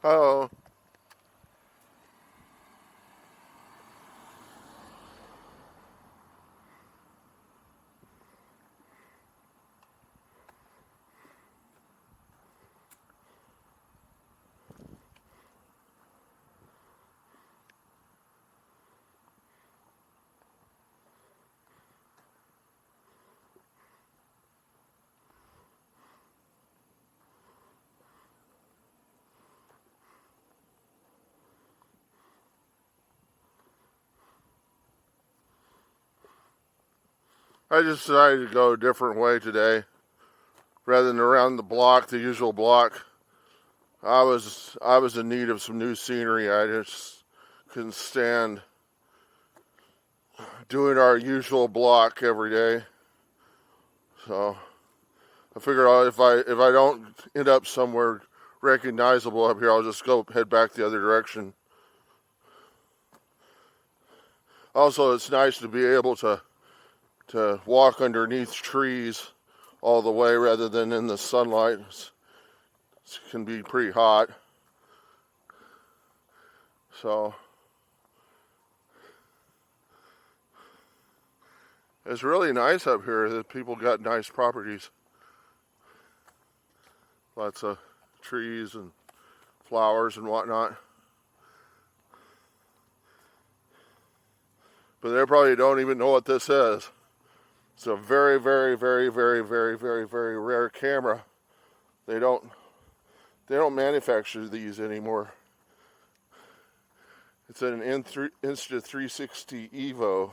Hello. I just decided to go a different way today. Rather than around the block, the usual block. I was in need of some new scenery. I just couldn't stand doing our usual block every day. So I figured if I don't end up somewhere recognizable up here, I'll just go head back the other direction. Also, it's nice to be able to walk underneath trees all the way rather than in the sunlight. It can be pretty hot. So it's really nice up here that people got nice properties. Lots of trees and flowers and whatnot. But they probably don't even know what this is. It's a very, very, very, very, very, very, very rare camera. They don't manufacture these anymore. It's an Insta360 Evo.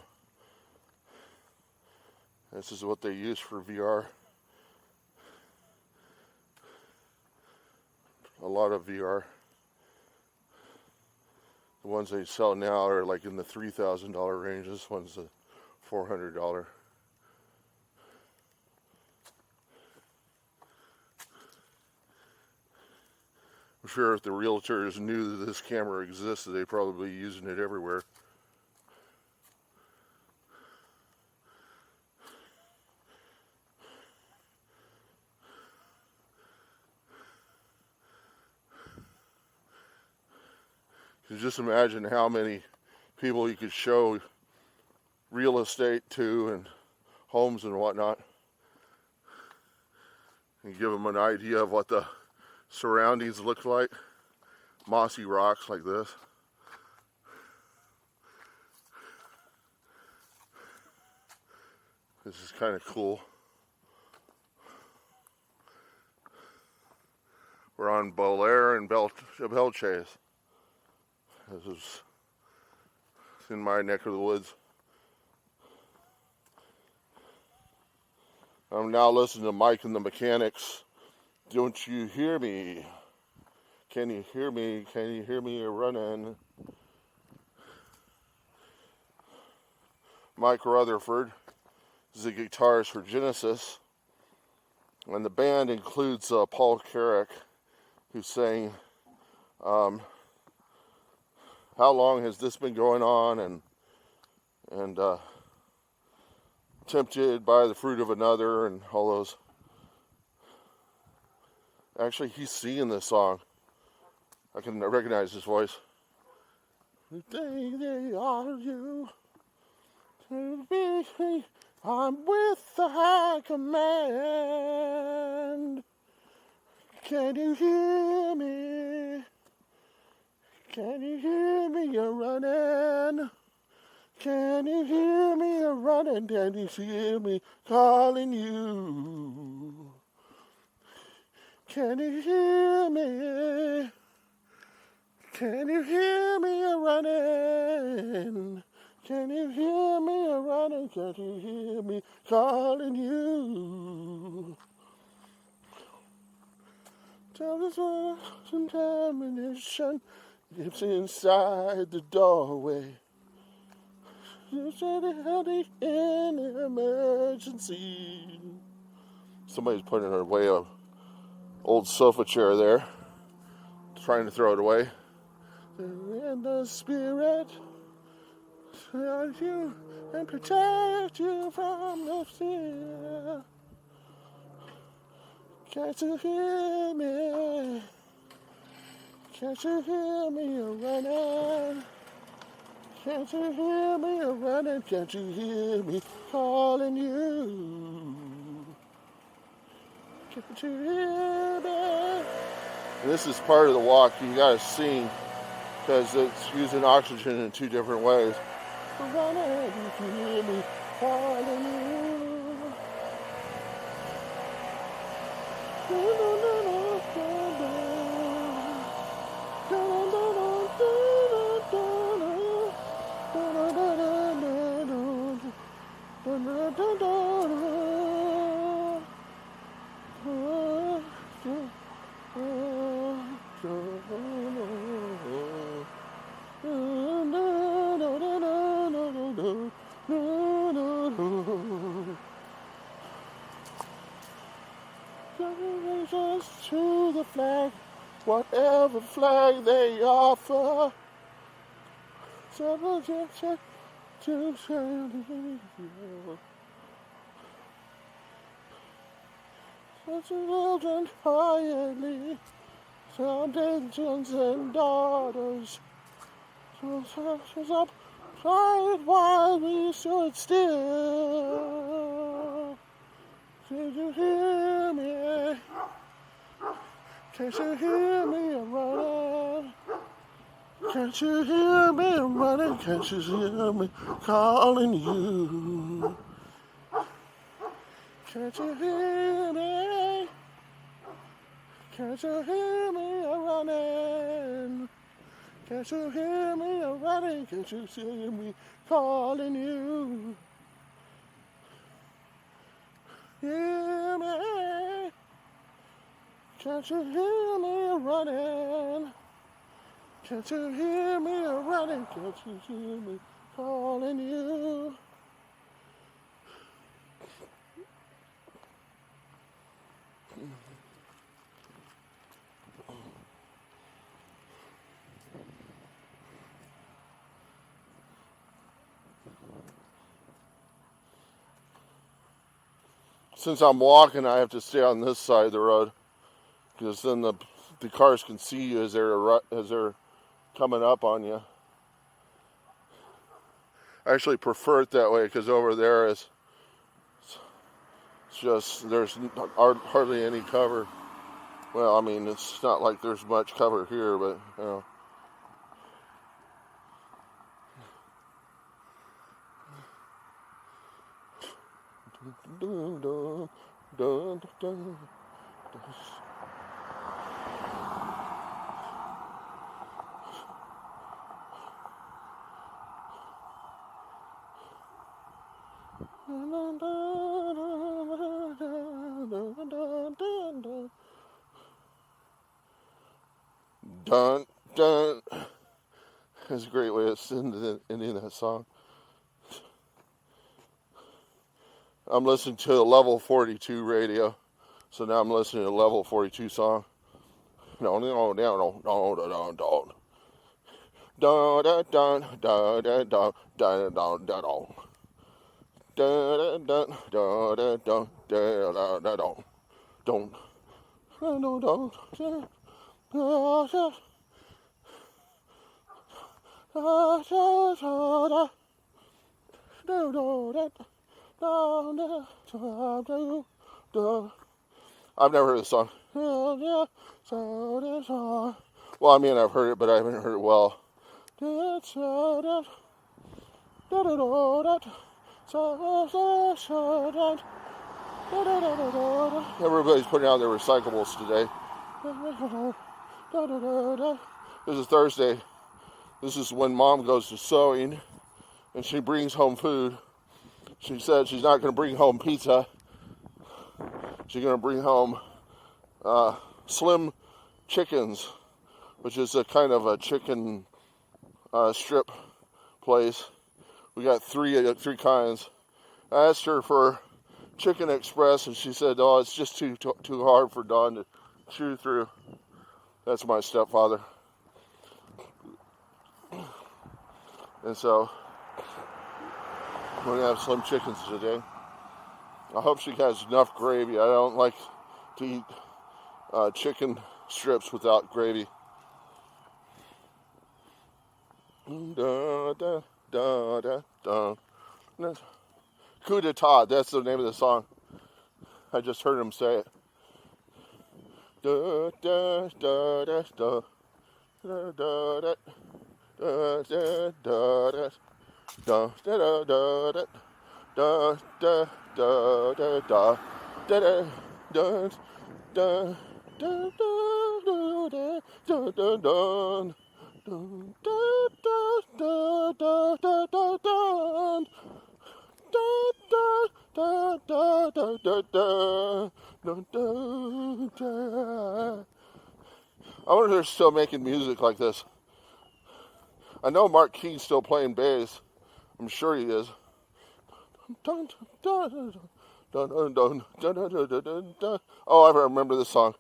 This is what they use for VR. A lot of VR. The ones they sell now are like in the $3,000 range. This one's a $400. I'm sure if the realtors knew that this camera existed, they'd probably be using it everywhere. You just imagine how many people you could show real estate to and homes and whatnot, and give them an idea of what the surroundings look like. Mossy rocks like this. This is kind of cool. We're on Belair and Belchase. This is in my neck of the woods. I'm now listening to Mike and the Mechanics. Don't you hear me? Can you hear me? Can you hear me running? Mike Rutherford is the guitarist for Genesis. And the band includes Paul Carrack, who's saying, how long has this been going on? And tempted by the fruit of another and all those. Actually, he's singing this song. I can recognize his voice. The day they are you to be, I'm with the high command. Can you hear me? Can you hear me? You're running. Can you hear me? You're running. Can you hear me calling you? Can you hear me? Can you hear me? You're running. Can you hear me? You're running. Can you hear me calling you? Tell this world some ammunition. It's inside the doorway. You said it had an emergency. Somebody's putting away a old sofa chair there, trying to throw it away. In the spirit, surround you and protect you from the fear. Can't you hear me? Can't you hear me running? Can't you hear me running? Can't you hear me calling you? Can't you hear me? And this is part of the walk you gotta sing because it's using oxygen in two different ways. Running, you hear me calling you. Congratulations to the flag, whatever flag they offer. Celebrate to children quietly, some sons and daughters. Up, quiet while we stood still. Did you hear me? Can't you hear me? I'm running. Can't you hear me? I'm running. Can't you hear me calling you? Can't you hear me? Can't you hear me? I'm running. Can't you hear me? I'm running. Can't you hear me calling you? Hear me? Can't you hear me? I'm running. Can't you hear me? I'm running. Can't you hear me calling you? Since I'm walking, I have to stay on this side of the road because then the cars can see you as they're coming up on you. I actually prefer it that way because over there it's just there's hardly any cover. Well, I mean, it's not like there's much cover here, but you know. Dun, dun, dun, dun, dun, dun. That's a great way of ending that song. I'm listening to a level 42 radio, so now I'm listening to a level 42 song. No, no, no, no, no, no, no, no. Da da da da da da da da da da. Da da da da da da da da da. Don't. No, don't. I've never heard the song. Well, I mean, I've heard it, but I haven't heard it well. Everybody's putting out their recyclables today. This is Thursday. This is when Mom goes to sewing, and she brings home food. She said she's not going to bring home pizza. She's going to bring home Slim Chickens, which is a kind of a chicken strip place. We got three kinds. I asked her for Chicken Express, and she said, "Oh, it's just too hard for Dawn to chew through." That's my stepfather. And so we're going to have Slim Chickens today. I hope she has enough gravy. I don't like to eat chicken strips without gravy. Da, da, da, da, da. Coup d'etat, that's the name of the song. I just heard him say it. Da, da, da, da, da, da, da, da, da, da, da, da, da, da, da. Da da da da da da da da da da da da da I wonder if they're still making music like this. I know Mark Key's still playing bass. I'm sure he is. Oh, I remember this song.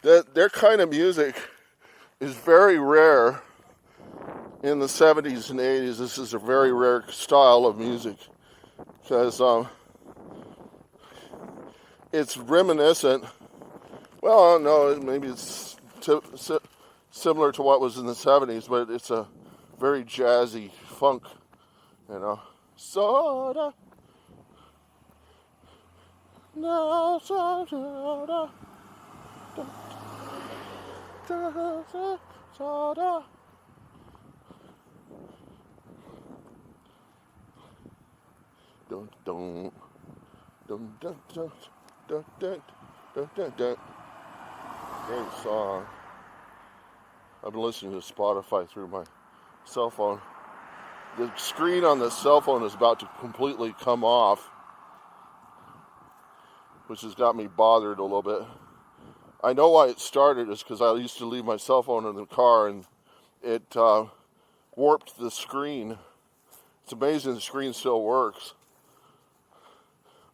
Their kind of music is very rare in the 70s and 80s. This is a very rare style of music because it's reminiscent. Well, no, maybe it's similar to what was in the 70s, but it's a very jazzy funk, you know. Soda. No, soda. Soda. Dun dun dun dun dun dun dun dun dun dun. Great song. I've been listening to Spotify through my cell phone. The screen on the cell phone is about to completely come off, which has got me bothered a little bit. I know why it started is because I used to leave my cell phone in the car and it warped the screen. It's amazing the screen still works.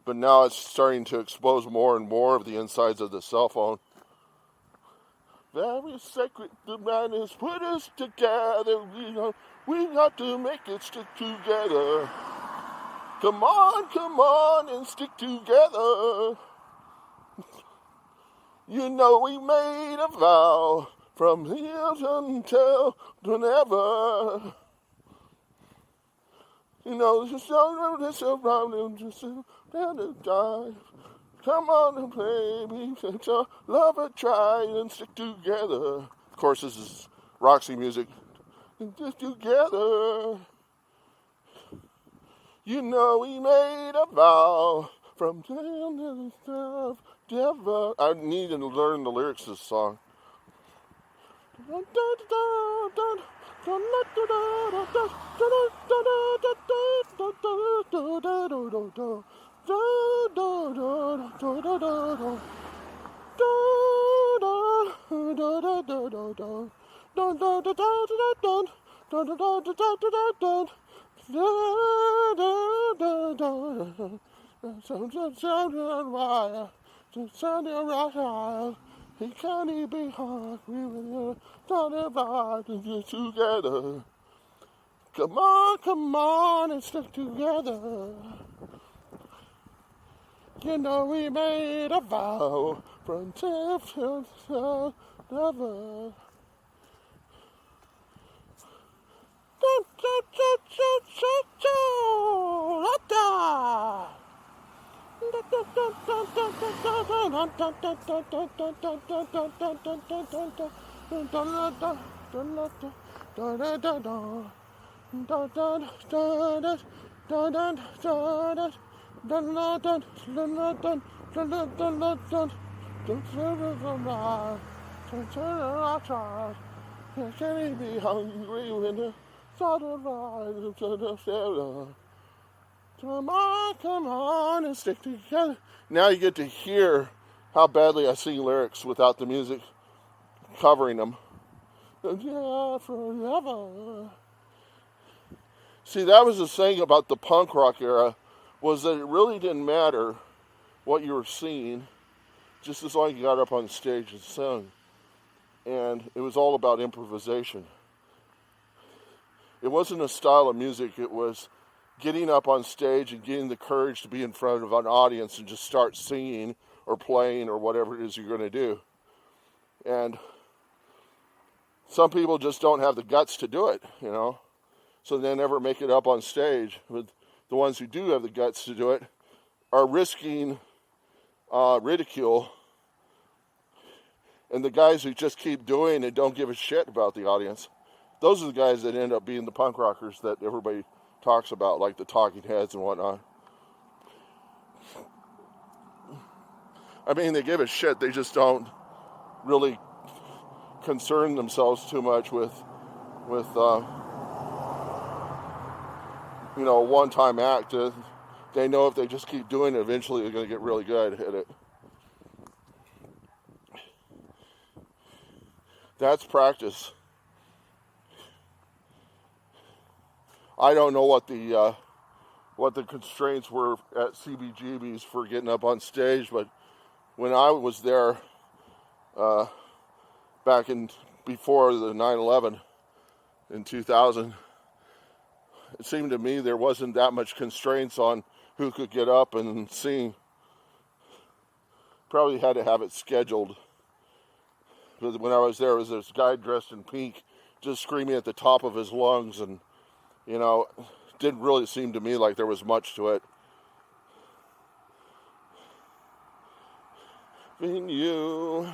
But now it's starting to expose more and more of the insides of the cell phone. Very sacred, the man has put us together. We got to make it stick together. Come on, and stick together. You know we made a vow from here until whenever. You know, just around and just down and die. Come on, baby, let your lover try and stick together. Of course, this is Roxy music. Stick together. You know we made a vow from down to the ever. I need to learn the lyrics to this song. He can't be hard, we will talk about it together. Come on, and stick together. You know we made a vow from tip to never. Can he be hungry when the thought of rise to the cellar? Come on, and stick together. Now you get to hear how badly I sing lyrics without the music covering them. Yeah, forever. See, that was the thing about the punk rock era, was that it really didn't matter what you were singing, just as long as you got up on stage and sang. And it was all about improvisation. it wasn't a style of music. It was getting up on stage and getting the courage to be in front of an audience and just start singing or playing or whatever it is you're going to do. And some people just don't have the guts to do it, you know, so they never make it up on stage. But the ones who do have the guts to do it are risking ridicule. And the guys who just keep doing it don't give a shit about the audience, those are the guys that end up being the punk rockers that everybody talks about, like the Talking Heads and whatnot. I mean, they give a shit. They just don't really concern themselves too much with you know, a one-time act. They know if they just keep doing it, eventually they're going to get really good at it. That's practice. I don't know what the constraints were at CBGB's for getting up on stage, but when I was there back before the 9/11 in 2000, it seemed to me there wasn't that much constraints on who could get up and sing. Probably had to have it scheduled. But when I was there was this guy dressed in pink just screaming at the top of his lungs, and you know, didn't really seem to me like there was much to it. In you